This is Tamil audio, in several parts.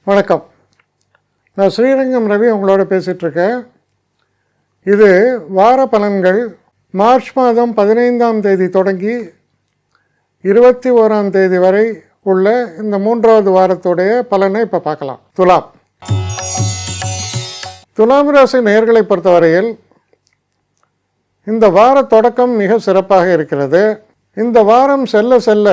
வணக்கம். நான் ஸ்ரீரங்கம் ரவி உங்களோட பேசிகிட்ருக்கேன். இது வார பலன்கள். மார்ச் மாதம் 15ஆம் தேதி தொடங்கி 21ஆம் தேதி வரை உள்ள இந்த 3வது வாரத்துடைய பலனை இப்போ பார்க்கலாம். துலாம் ராசி நேயர்களை பொறுத்தவரையில் இந்த வார தொடக்கம் மிக சிறப்பாக இருக்கிறது. இந்த வாரம் செல்ல செல்ல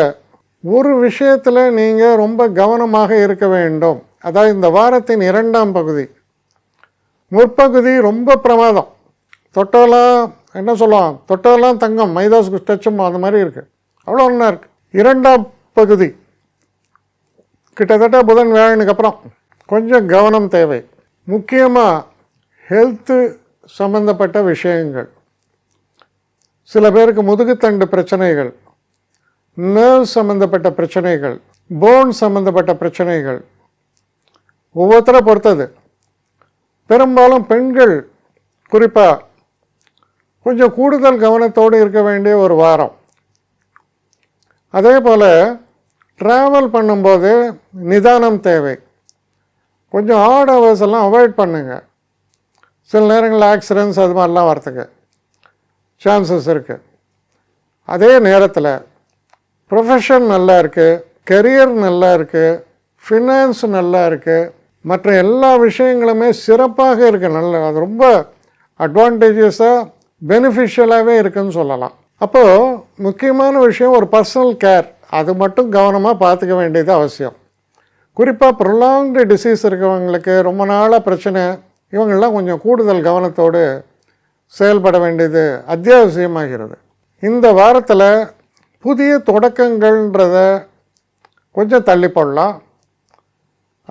ஒரு விஷயத்தில் நீங்கள் ரொம்ப கவனமாக இருக்க வேண்டும். அதாவது இந்த வாரத்தின் 2ஆம் பகுதி, முற்பகுதி ரொம்ப பிரமாதம். தொட்டெல்லாம் என்ன சொல்லுவான், தொட்டெல்லாம் தங்கம், மைதாஸ் டச்சும் அந்த மாதிரி இருக்குது, அவ்வளோ ஒன்றா இருக்குது. 2ஆம் பகுதி கிட்டத்தட்ட புதன் வியாழனுக்கு அப்புறம் கொஞ்சம் கவனம் தேவை. முக்கியமாக ஹெல்த்து சம்மந்தப்பட்ட விஷயங்கள், சில பேருக்கு முதுகுத்தண்டு பிரச்சனைகள், நர்வ் சம்மந்தப்பட்ட பிரச்சனைகள், போன் சம்மந்தப்பட்ட பிரச்சனைகள், ஒவ்வொருத்தரை பொறுத்தது. பெரும்பாலும் பெண்கள் குறிப்பாக கொஞ்சம் கூடுதல் கவனத்தோடு இருக்க வேண்டிய ஒரு வாரம். அதே போல் ட்ராவல் பண்ணும்போது நிதானம் தேவை. கொஞ்சம் ஆட் ஹவர்ஸ் எல்லாம் அவாய்ட் பண்ணுங்கள். சில நேரங்களில் ஆக்சிடென்ட்ஸ் அது மாதிரிலாம் வரத்துக்கு சான்சஸ் இருக்குது. அதே நேரத்தில் ப்ரொஃபஷன் நல்லா இருக்குது, கெரியர் நல்லா இருக்குது, ஃபினான்ஸ் நல்லா இருக்குது, மற்ற எல்லா விஷயங்களுமே சிறப்பாக இருக்குது. நல்ல அது ரொம்ப அட்வான்டேஜஸாக பெனிஃபிஷியலாகவே இருக்குதுன்னு சொல்லலாம். அப்போது முக்கியமான விஷயம் ஒரு பர்சனல் கேர், அது மட்டும் கவனமாக பார்த்துக்க வேண்டியது அவசியம். குறிப்பாக ப்ரொலாங்டு டிசீஸ் இருக்கிறவங்களுக்கு, ரொம்ப நாளாக பிரச்சனை, இவங்கெல்லாம் கொஞ்சம் கூடுதல் கவனத்தோடு செயல்பட வேண்டியது அத்தியாவசியமாகிறது. இந்த வாரத்தில் புதிய தொடக்கங்கள்ன்றத கொஞ்சம் தள்ளி போடலாம்.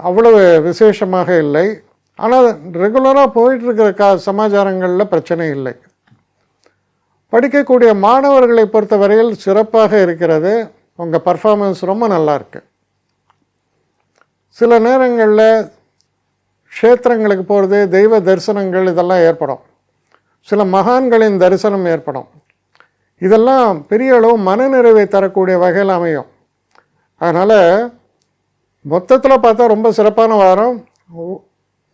அவ்வளவு விசேஷமாக இல்லை. ஆனால் ரெகுலராக போயிட்டுருக்கிற சமாச்சாரங்களில் பிரச்சனை இல்லை. படிக்கக்கூடிய மாணவர்களை பொறுத்த வரையில் சிறப்பாக இருக்கிறது. உங்கள் பர்ஃபார்மன்ஸ் ரொம்ப நல்லா இருக்குது. சில நேரங்களில் க்ஷேத்திரங்களுக்கு போகிறது, தெய்வ தரிசனங்கள் இதெல்லாம் ஏற்படும். சில மகான்களின் தரிசனம் ஏற்படும். இதெல்லாம் பெரிய அளவு மனநிறைவை தரக்கூடிய வகையில் அமையும். அதனால் மொத்தத்தில் பார்த்தா ரொம்ப சிறப்பான வாரம்.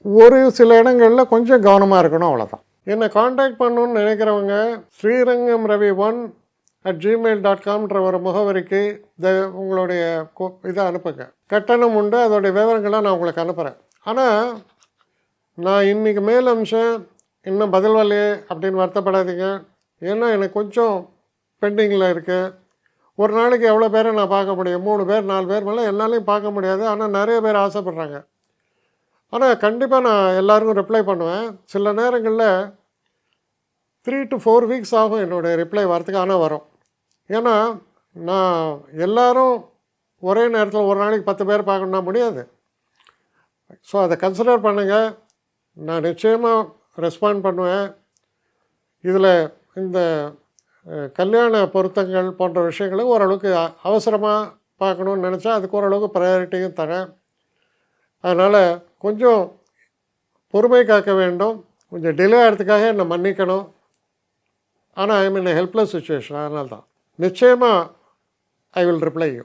ஒரு சில இடங்களில் கொஞ்சம் கவனமாக இருக்கணும், அவ்வளோதான். என்னை காண்டாக்ட் பண்ணணுன்னு நினைக்கிறவங்க srirangam.ravi1@gmail.com ஒரு முகவரிக்கு உங்களுடைய இதை அனுப்புங்க. கட்டணம் உண்டு, அதோடைய விவரங்களை நான் உங்களுக்கு அனுப்புகிறேன். ஆனால் நான் இன்றைக்கி மேல் அம்சம் இன்னும் பதில் வரலையே அப்படின்னு வருத்தப்படாதீங்க. ஏன்னா எனக்கு கொஞ்சம் பெண்டிங்கில் இருக்குது. ஒரு நாளைக்கு எவ்வளோ பேரை நான் பார்க்க முடியும்? 3 பேர் 4 பேர் மேலே என்னாலையும் பார்க்க முடியாது. ஆனால் நிறைய பேர் ஆசைப்பட்றாங்க. ஆனால் கண்டிப்பாக நான் எல்லாருக்கும் ரிப்ளை பண்ணுவேன். சில நேரங்களில் 3 to 4 வீக்ஸ் ஆகும் என்னுடைய ரிப்ளை வரத்துக்கு. ஆனால் வரும். ஏன்னா நான் எல்லோரும் ஒரே நேரத்தில் ஒரு நாளைக்கு 10 பேர் பார்க்கணுன்னா முடியாது. ஸோ அதை கன்சிடர் பண்ணுங்கள். நான் நிச்சயமாக ரெஸ்பாண்ட் பண்ணுவேன். இதில் இந்த கல்யாண பொருத்தங்கள் போன்ற விஷயங்களை ஓரளவுக்கு அவசரமாக பார்க்கணுன்னு நினச்சா அதுக்கு ஓரளவுக்கு ப்ரையாரிட்டியும் தரேன். அதனால் கொஞ்சம் பொறுமை காக்க வேண்டும். கொஞ்சம் டிலே ஆகிறதுக்காக என்னை மன்னிக்கணும். ஆனால் ஐ மீன் ஹெல்ப்லெஸ் சுச்சுவேஷன். அதனால தான் நிச்சயமாக ஐ வில் ரிப்ளை யூ.